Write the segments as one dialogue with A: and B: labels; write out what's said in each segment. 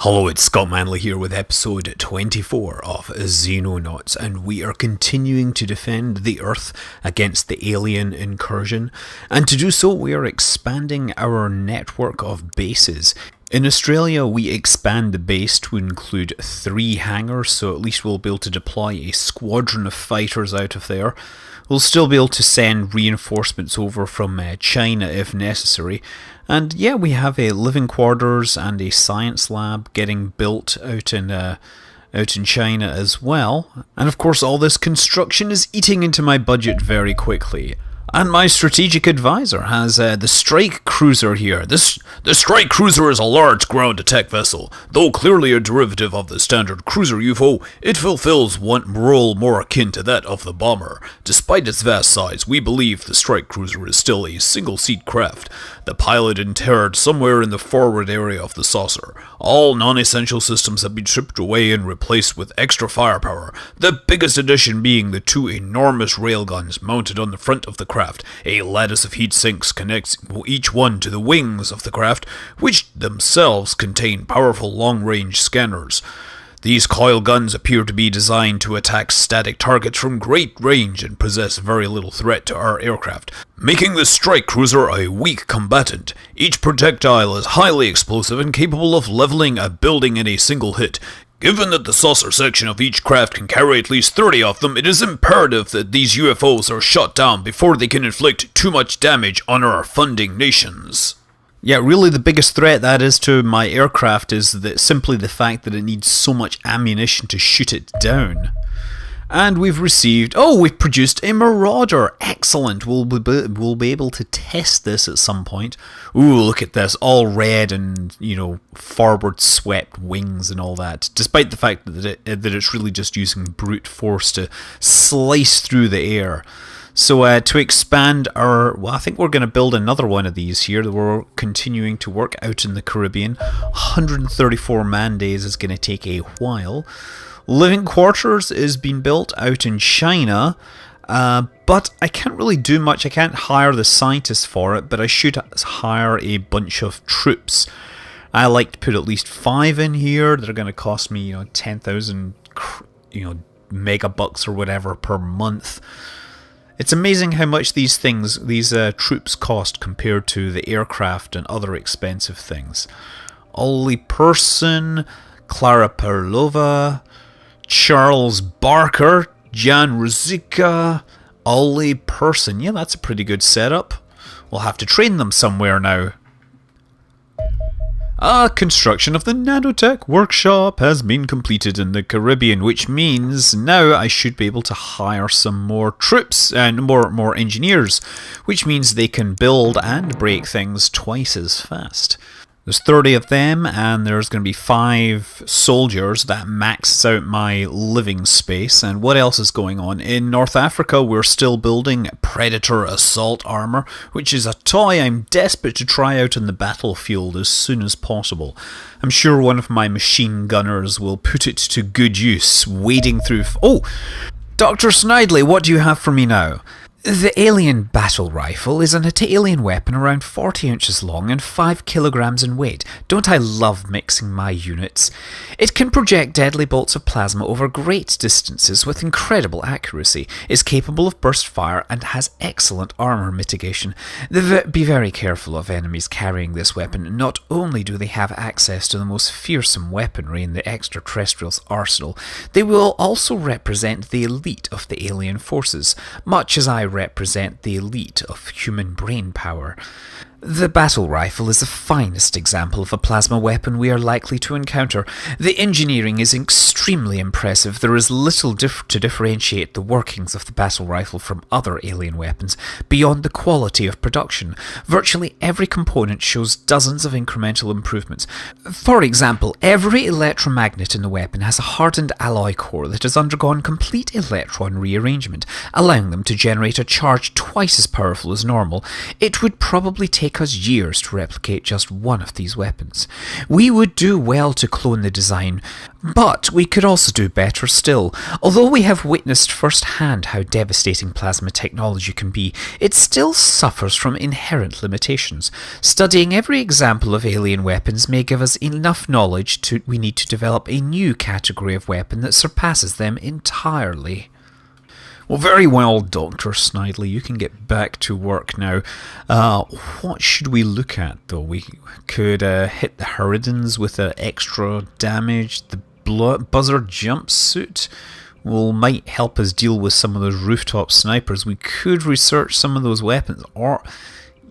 A: Hello, it's Scott Manley here with episode 24 of Xenonauts, and we are continuing to defend the Earth against the alien incursion, and to do so we are expanding our network of bases. In Australia, we expand the base to include 3 hangars, so at least we'll be able to deploy a squadron of fighters out of there. We'll still be able to send reinforcements over from China if necessary. And yeah, we have a living quarters and a science lab getting built out in China as well. And of course, all this construction is eating into my budget very quickly. And my strategic advisor has the Strike Cruiser here. The Strike Cruiser is a large ground attack vessel. Though clearly a derivative of the standard cruiser UFO, it fulfills one role more akin to that of the bomber. Despite its vast size, we believe the Strike Cruiser is still a single-seat craft. The pilot interred somewhere in the forward area of the saucer. All non-essential systems have been stripped away and replaced with extra firepower, the biggest addition being the 2 enormous railguns mounted on the front of the craft. A lattice of heat sinks connects each one to the wings of the craft, which themselves contain powerful long-range scanners. These coil guns appear to be designed to attack static targets from great range and possess very little threat to our aircraft, making the Strike Cruiser a weak combatant. Each projectile is highly explosive and capable of leveling a building in a single hit. Given that the saucer section of each craft can carry at least 30 of them, it is imperative that these UFOs are shot down before they can inflict too much damage on our funding nations. Yeah, really the biggest threat that is to my aircraft is that simply the fact that it needs so much ammunition to shoot it down. And we've produced a Marauder. Excellent. We'll be able to test this at some point. Ooh, look at this. All red and, forward swept wings and all that. Despite the fact that it's really just using brute force to slice through the air. So to expand I think we're going to build another one of these here that we're continuing to work out in the Caribbean. 134 man days is going to take a while. Living quarters is being built out in China, but I can't really do much. I can't hire the scientists for it, but I should hire a bunch of troops. I like to put at least 5 in here that are going to cost me 10,000 megabucks or whatever per month. It's amazing how much these troops cost compared to the aircraft and other expensive things. Ollie Person, Clara Perlova, Charles Barker, Jan Ruzicka, Ollie Person. Yeah, that's a pretty good setup. We'll have to train them somewhere now. Construction of the nanotech workshop has been completed in the Caribbean, which means now I should be able to hire some more troops and more engineers, which means they can build and break things twice as fast. There's 30 of them, and there's going to be 5 soldiers. That maxes out my living space. And what else is going on? In North Africa, we're still building Predator assault armor, which is a toy I'm desperate to try out in the battlefield as soon as possible. I'm sure one of my machine gunners will put it to good use, wading through... Oh! Dr. Snidely, what do you have for me now? The alien battle rifle is an alien weapon around 40 inches long and 5 kilograms in weight. Don't I love mixing my units? It can project deadly bolts of plasma over great distances with incredible accuracy, is capable of burst fire, and has excellent armor mitigation. Be very careful of enemies carrying this weapon. Not only do they have access to the most fearsome weaponry in the extraterrestrials' arsenal, they will also represent the elite of the alien forces, much as I represent the elite of human brain power. The battle rifle is the finest example of a plasma weapon we are likely to encounter. The engineering is extremely impressive. There is little to differentiate the workings of the battle rifle from other alien weapons beyond the quality of production. Virtually every component shows dozens of incremental improvements. For example, every electromagnet in the weapon has a hardened alloy core that has undergone complete electron rearrangement, allowing them to generate a charge twice as powerful as normal. It would probably take take us years to replicate just one of these weapons. We would do well to clone the design, but we could also do better still. Although we have witnessed firsthand how devastating plasma technology can be, it still suffers from inherent limitations. Studying every example of alien weapons may give us enough knowledge we need to develop a new category of weapon that surpasses them entirely. Well, very well, Dr. Snidely, you can get back to work now. What should we look at, though? We could hit the Harridans with extra damage. The Buzzard jumpsuit might help us deal with some of those rooftop snipers. We could research some of those weapons. Or,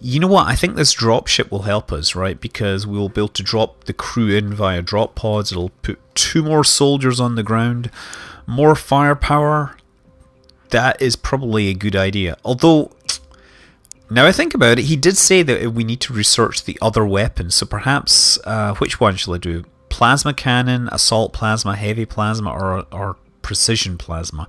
A: you know what, I think this dropship will help us, right? Because we'll be able to drop the crew in via drop pods. It'll put 2 more soldiers on the ground. More firepower. That is probably a good idea. Although, now I think about it, he did say that we need to research the other weapons. So perhaps, which one shall I do? Plasma cannon, assault plasma, heavy plasma, or precision plasma?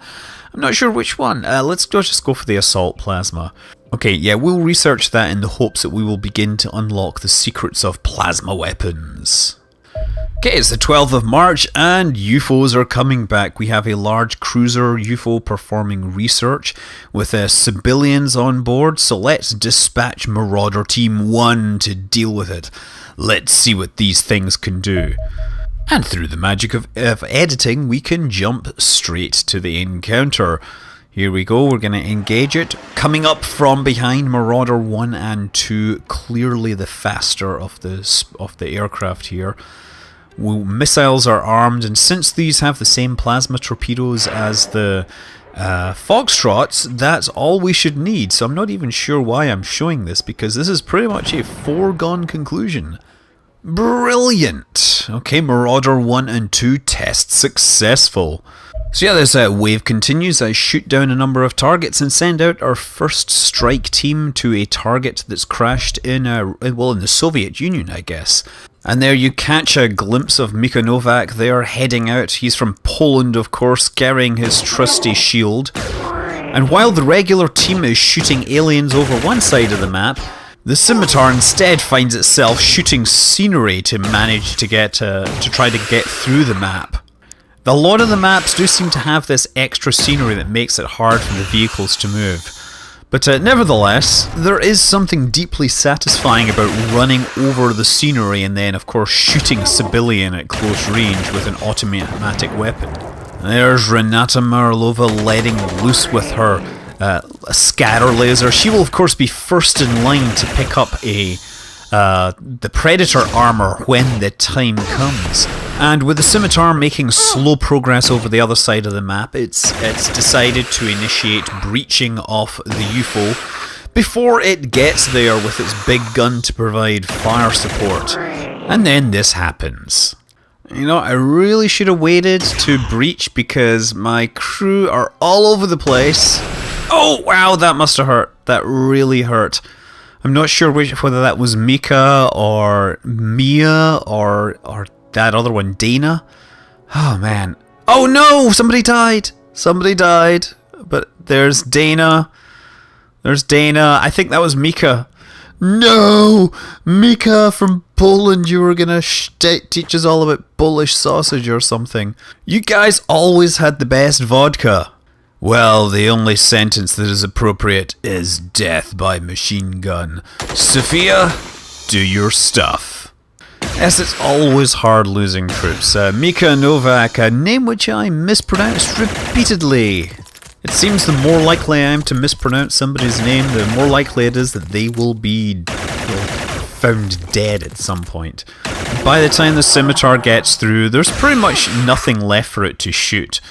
A: I'm not sure which one. Let's just go for the assault plasma. Okay, yeah, we'll research that in the hopes that we will begin to unlock the secrets of plasma weapons. Okay, it's the 12th of March and UFOs are coming back. We have a large cruiser UFO performing research with civilians on board, so let's dispatch Marauder Team 1 to deal with it. Let's see what these things can do. And through the magic of editing, we can jump straight to the encounter. Here we go, we're going to engage it. Coming up from behind, Marauder 1 and 2, clearly the faster of the aircraft here. Missiles are armed, and since these have the same plasma torpedoes as the Foxtrots, that's all we should need. So I'm not even sure why I'm showing this, because this is pretty much a foregone conclusion. Brilliant! Okay, Marauder 1 and 2 test successful. So yeah, this wave continues. I shoot down a number of targets and send out our first strike team to a target that's crashed in the Soviet Union, I guess. And there you catch a glimpse of Mika Novak there heading out. He's from Poland, of course, carrying his trusty shield. And while the regular team is shooting aliens over one side of the map, the Scimitar instead finds itself shooting scenery to manage to try to get through the map. A lot of the maps do seem to have this extra scenery that makes it hard for the vehicles to move. But nevertheless, there is something deeply satisfying about running over the scenery and then, of course, shooting a civilian at close range with an automatic weapon. There's Renata Marlova letting loose with her scatter laser. She will, of course, be first in line to pick up the Predator armor when the time comes. And with the Scimitar making slow progress over the other side of the map, it's decided to initiate breaching of the UFO before it gets there with its big gun to provide fire support. And then this happens. You know, I really should have waited to breach because my crew are all over the place. Oh wow, that must have hurt. That really hurt. I'm not sure whether that was Mika or Mia or that other one, Dana. Oh man. Oh no! Somebody died! Somebody died. But there's Dana. There's Dana. I think that was Mika. No! Mika from Poland, you were gonna teach us all about Polish sausage or something. You guys always had the best vodka. Well, the only sentence that is appropriate is death by machine gun. Sophia, do your stuff. Yes, it's always hard losing troops. Mika Novak, a name which I mispronounced repeatedly. It seems the more likely I am to mispronounce somebody's name, the more likely it is that they will be found dead at some point. By the time the Scimitar gets through, there's pretty much nothing left for it to shoot.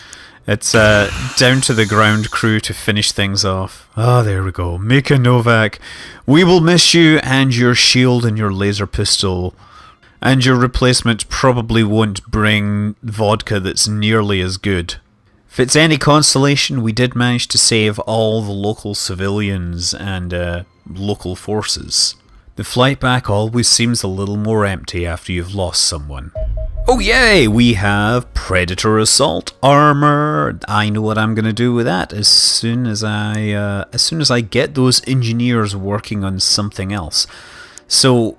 A: It's down to the ground crew to finish things off. Ah, there we go. Mika Novak, we will miss you and your shield and your laser pistol. And your replacement probably won't bring vodka that's nearly as good. If it's any consolation, we did manage to save all the local civilians and local forces. The flight back always seems a little more empty after you've lost someone. Oh yay! We have Predator Assault Armor. I know what I'm going to do with that as soon as I get those engineers working on something else. So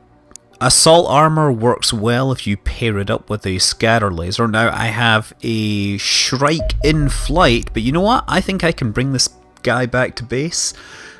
A: assault armor works well if you pair it up with a scatter laser. Now I have a Shrike in flight, but you know what? I think I can bring this guy back to base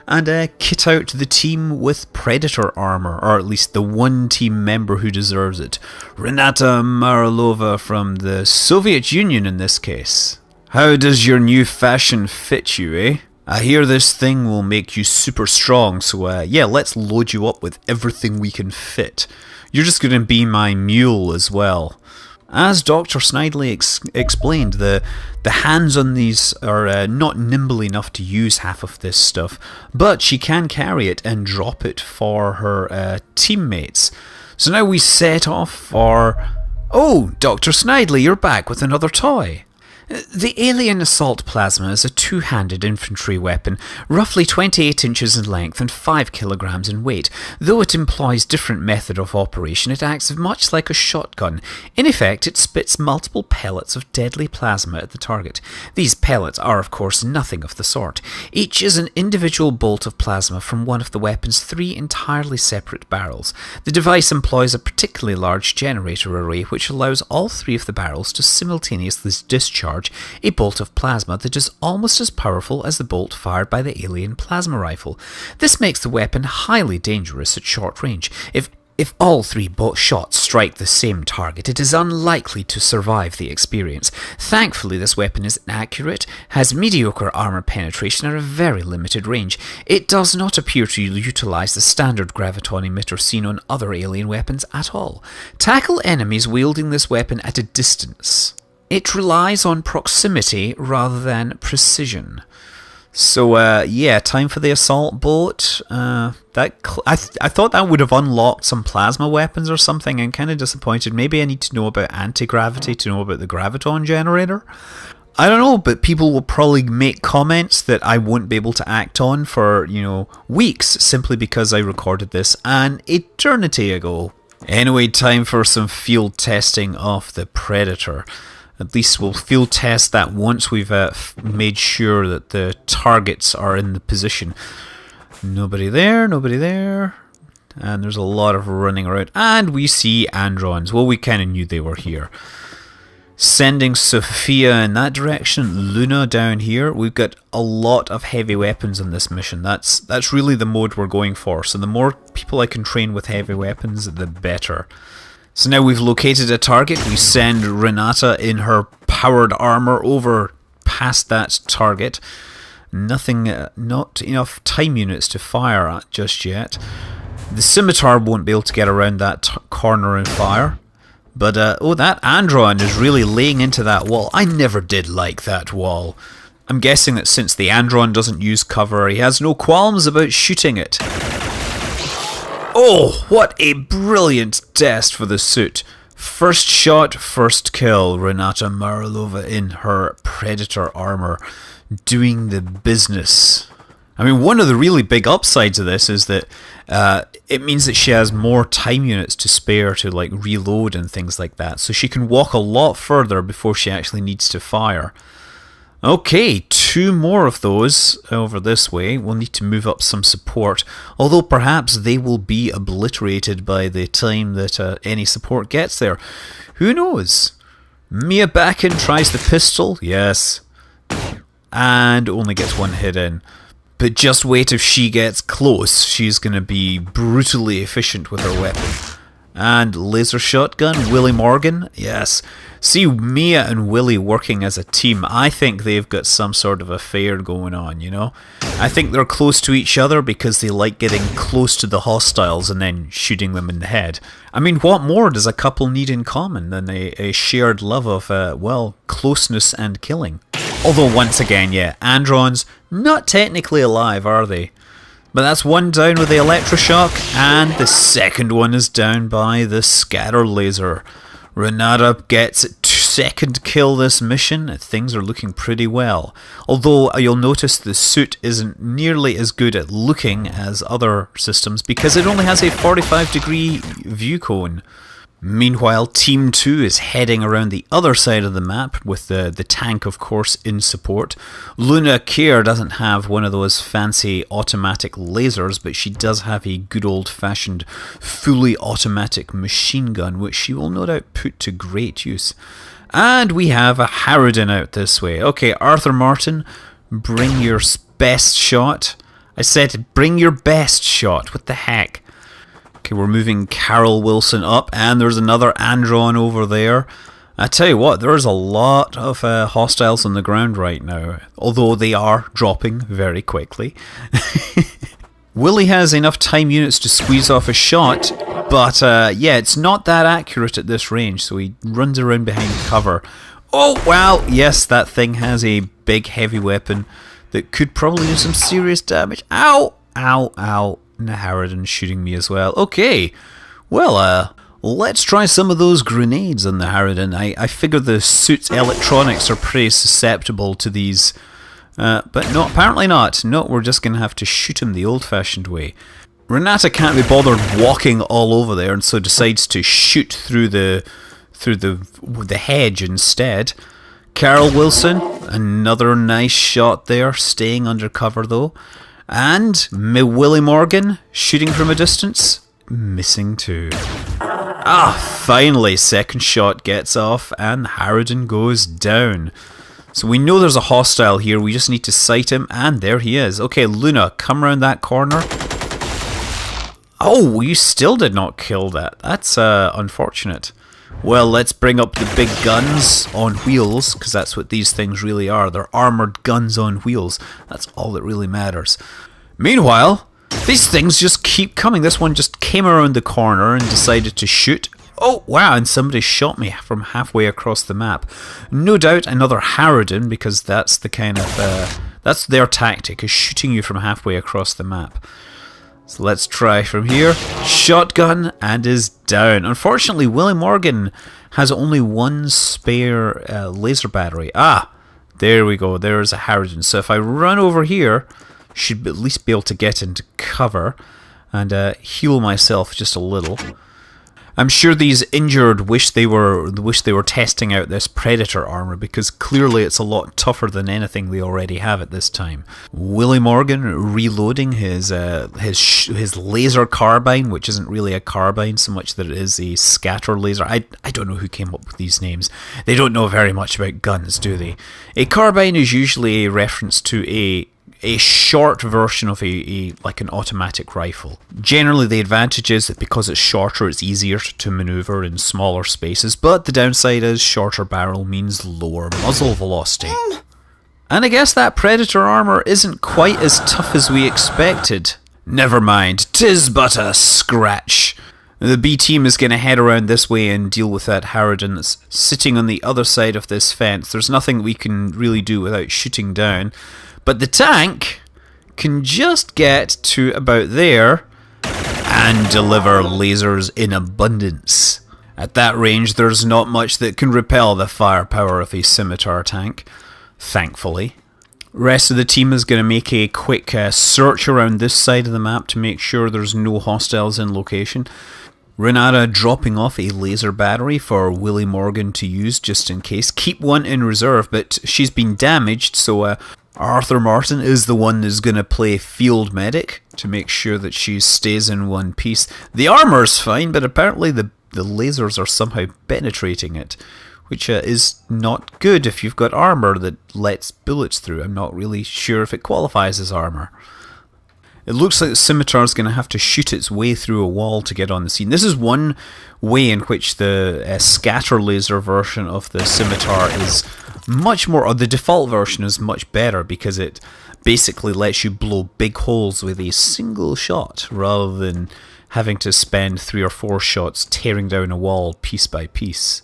A: and kit out the team with Predator armor, or at least the one team member who deserves it. Renata Marlova from the Soviet Union in this case. How does your new fashion fit you, eh? I hear this thing will make you super strong, so yeah, let's load you up with everything we can fit. You're just going to be my mule as well. As Dr. Snidely explained, the hands on these are not nimble enough to use half of this stuff, but she can carry it and drop it for her teammates. So now we set off for... Oh, Dr. Snidely, you're back with another toy. The alien assault plasma is a two-handed infantry weapon, roughly 28 inches in length and 5 kilograms in weight. Though it employs different method of operation, it acts much like a shotgun. In effect, it spits multiple pellets of deadly plasma at the target. These pellets are, of course, nothing of the sort. Each is an individual bolt of plasma from one of the weapon's 3 entirely separate barrels. The device employs a particularly large generator array which allows all 3 of the barrels to simultaneously discharge a bolt of plasma that is almost as powerful as the bolt fired by the alien plasma rifle. This makes the weapon highly dangerous at short range. If all 3 shots strike the same target, it is unlikely to survive the experience. Thankfully, this weapon is inaccurate, has mediocre armor penetration and a very limited range. It does not appear to utilize the standard graviton emitter seen on other alien weapons at all. Tackle enemies wielding this weapon at a distance. It relies on proximity rather than precision. So, yeah, time for the assault boat. I thought that would have unlocked some plasma weapons or something. I'm kind of disappointed. Maybe I need to know about anti-gravity to know about the graviton generator. I don't know, but people will probably make comments that I won't be able to act on for, weeks, simply because I recorded this an eternity ago. Anyway, time for some field testing of the Predator. At least we'll field test that once we've made sure that the targets are in the position. Nobody there, nobody there. And there's a lot of running around. And we see Androns. Well, we kind of knew they were here. Sending Sophia in that direction. Luna down here. We've got a lot of heavy weapons in this mission. That's really the mode we're going for. So the more people I can train with heavy weapons, the better. So now we've located a target, we send Renata in her powered armor over past that target. Nothing, not enough time units to fire at just yet. The scimitar won't be able to get around that corner and fire. But, oh, that Andron is really laying into that wall. I never did like that wall. I'm guessing that since the Andron doesn't use cover, he has no qualms about shooting it. Oh, what a brilliant test for the suit. First shot, first kill. Renata Marlova in her Predator armor, doing the business. I mean, one of the really big upsides of this is that it means that she has more time units to spare to like reload and things like that. So she can walk a lot further before she actually needs to fire. Okay, 2 more of those over this way. We'll need to move up some support, although perhaps they will be obliterated by the time that any support gets there. Who knows? Mia Bakken tries the pistol, yes, and only gets 1 hit in. But just wait if she gets close, she's going to be brutally efficient with her weapon. And laser shotgun, Willie Morgan, yes. See Mia and Willie working as a team. I think they've got some sort of affair going on, I think they're close to each other because they like getting close to the hostiles and then shooting them in the head. I mean, what more does a couple need in common than a shared love of, well, closeness and killing? Although, once again, yeah, Androns, not technically alive, are they? But that's 1 down with the electroshock, and the second one is down by the scatter laser. Renata gets 2nd kill this mission. Things are looking pretty well. Although you'll notice the suit isn't nearly as good at looking as other systems because it only has a 45-degree view cone. Meanwhile, Team 2 is heading around the other side of the map with the tank, of course, in support. Luna Kier doesn't have one of those fancy automatic lasers, but she does have a good old-fashioned fully automatic machine gun, which she will no doubt put to great use. And we have a Harridan out this way. Okay, Arthur Martin, bring your best shot. I said bring your best shot. What the heck? Okay, we're moving Carol Wilson up, and there's another Andron over there. I tell you what, there's a lot of hostiles on the ground right now, although they are dropping very quickly. Willie has enough time units to squeeze off a shot, but yeah, it's not that accurate at this range, so he runs around behind cover. Oh, wow, yes, that thing has a big heavy weapon that could probably do some serious damage. Ow, ow, ow. And the Harridan shooting me as well. Okay, well, let's try some of those grenades on the Harridan. I figure the suit's electronics are pretty susceptible to these, but no, apparently not. No, we're just going to have to shoot him the old-fashioned way. Renata can't be bothered walking all over there, and so decides to shoot through the hedge instead. Carol Wilson, another nice shot there, staying under cover though. And Willie Morgan, shooting from a distance, missing too. Ah, finally, second shot gets off and Harridan goes down. So we know there's a hostile here, we just need to sight him, and there he is. Okay, Luna, come around that corner. Oh, you still did not kill that. That's unfortunate. Well, let's bring up the big guns on wheels, because that's what these things really are. They're armoured guns on wheels. That's all that really matters. Meanwhile, these things just keep coming. This one just came around the corner and decided to shoot. Oh, wow, and somebody shot me from halfway across the map. No doubt another Harridan, because that's the kind of... that's their tactic, is shooting you from halfway across the map. So let's try from here. Shotgun, and is down. Unfortunately, Willie Morgan has only one spare laser battery. Ah, there we go. There's a Harridan. So if I run over here, should at least be able to get into cover and heal myself just a little. I'm sure these injured wish they were testing out this Predator armor, because clearly it's a lot tougher than anything they already have at this time. Willie Morgan reloading his laser carbine, which isn't really a carbine so much that it is a scatter laser. I don't know who came up with these names. They don't know very much about guns, do they? A carbine is usually a reference to a short version of like an automatic rifle. Generally the advantage is that because it's shorter it's easier to maneuver in smaller spaces, but the downside is shorter barrel means lower muzzle velocity. And I guess that Predator armor isn't quite as tough as we expected. Never mind, 'tis but a scratch. The B team is going to head around this way and deal with that Harridan that's sitting on the other side of this fence. There's nothing we can really do without shooting down. But the tank can just get to about there and deliver lasers in abundance. At that range, there's not much that can repel the firepower of a scimitar tank, thankfully. Rest of the team is going to make a quick search around this side of the map to make sure there's no hostiles in location. Renata dropping off a laser battery for Willie Morgan to use just in case. Keep one in reserve, but she's been damaged, so Arthur Martin is the one who's going to play field medic to make sure that she stays in one piece. The armor's fine, but apparently the lasers are somehow penetrating it, which is not good if you've got armor that lets bullets through. I'm not really sure if it qualifies as armor. It looks like the scimitar's going to have to shoot its way through a wall to get on the scene. This is one way in which the scatter laser version of the scimitar is much more, or the default version is much better, because it basically lets you blow big holes with a single shot rather than having to spend 3 or 4 shots tearing down a wall piece by piece.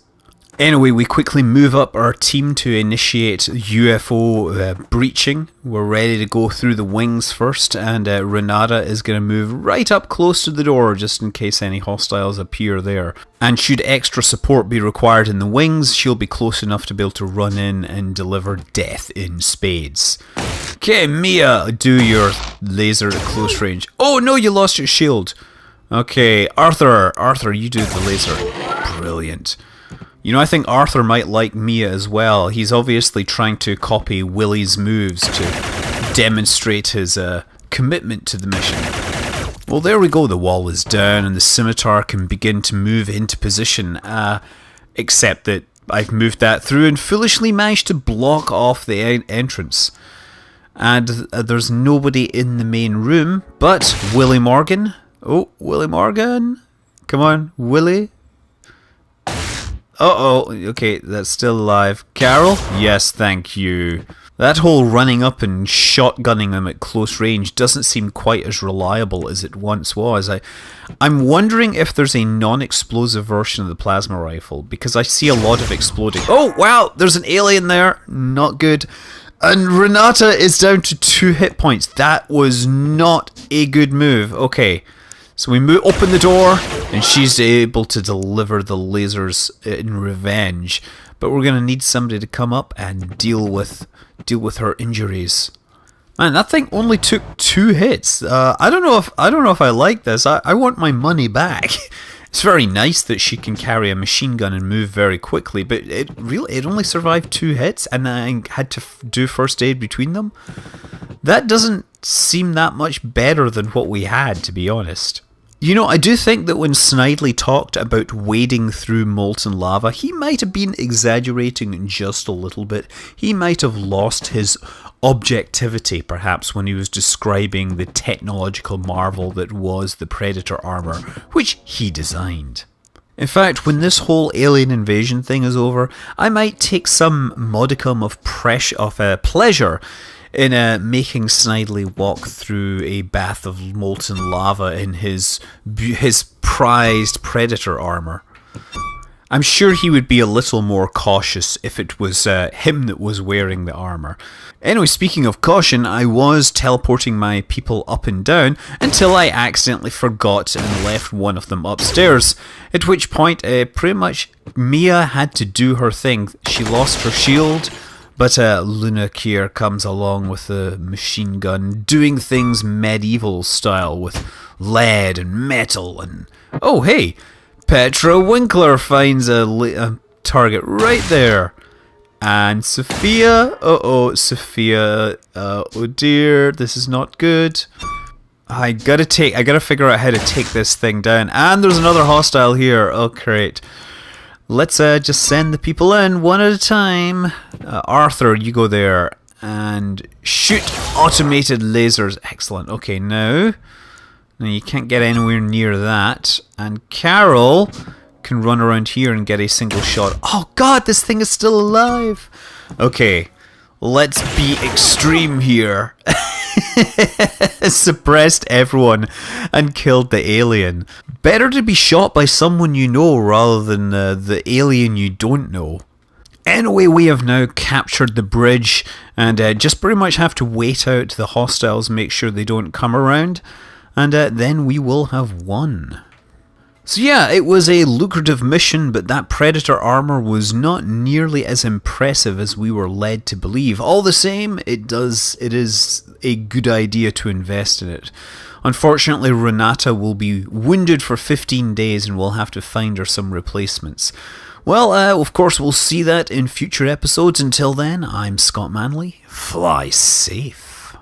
A: Anyway, we quickly move up our team to initiate UFO breaching. We're ready to go through the wings first, and Renata is going to move right up close to the door just in case any hostiles appear there. And should extra support be required in the wings, she'll be close enough to be able to run in and deliver death in spades. Okay, Mia, do your laser at close range. Oh no, you lost your shield. Okay, Arthur, you do the laser. Brilliant. You know, I think Arthur might like Mia as well. He's obviously trying to copy Willie's moves to demonstrate his commitment to the mission. Well, there we go. The wall is down and the scimitar can begin to move into position. Except that I've moved that through and foolishly managed to block off the entrance. And there's nobody in the main room but Willie Morgan. Oh, Willie Morgan. Come on, Willie. Uh-oh. Okay, that's still alive. Carol? Yes, thank you. That whole running up and shotgunning them at close range doesn't seem quite as reliable as it once was. I'm wondering if there's a non-explosive version of the plasma rifle, because I see a lot of exploding. Oh, wow, there's an alien there. Not good. And Renata is down to 2 hit points. That was not a good move. Okay, so we open the door, and she's able to deliver the lasers in revenge. But we're going to need somebody to come up and deal with her injuries. Man, that thing only took 2 hits. I don't know if I like this. I want my money back. It's very nice that she can carry a machine gun and move very quickly, but it only survived 2 hits, and I had to do first aid between them. That doesn't seem that much better than what we had, to be honest. You know, I do think that when Snidely talked about wading through molten lava, he might have been exaggerating just a little bit. He might have lost his objectivity, perhaps, when he was describing the technological marvel that was the Predator armor, which he designed. In fact, when this whole alien invasion thing is over, I might take some modicum of pleasure in making Snidely walk through a bath of molten lava in his prized Predator armor. I'm sure he would be a little more cautious if it was him that was wearing the armor. Anyway, speaking of caution, I was teleporting my people up and down until I accidentally forgot and left one of them upstairs. At which point, pretty much, Mia had to do her thing. She lost her shield, but Luna Kier comes along with a machine gun, doing things medieval style with lead and metal and... Oh, hey! Petra Winkler finds a target right there. And Sophia... Sophia... oh dear, this is not good. I gotta figure out how to take this thing down. And there's another hostile here. Oh, great. Let's just send the people in one at a time. Arthur, you go there and shoot automated lasers. Excellent. Okay, now you can't get anywhere near that. And Carol can run around here and get a single shot. Oh god, this thing is still alive. Okay, let's be extreme here. Suppressed everyone and killed the alien. Better to be shot by someone you know rather than the alien you don't know. Anyway, we have now captured the bridge and just pretty much have to wait out the hostiles, make sure they don't come around, and then we will have won. So yeah, it was a lucrative mission, but that Predator armor was not nearly as impressive as we were led to believe. All the same, it is a good idea to invest in it. Unfortunately, Renata will be wounded for 15 days and we'll have to find her some replacements. Well, of course, we'll see that in future episodes. Until then, I'm Scott Manley. Fly safe.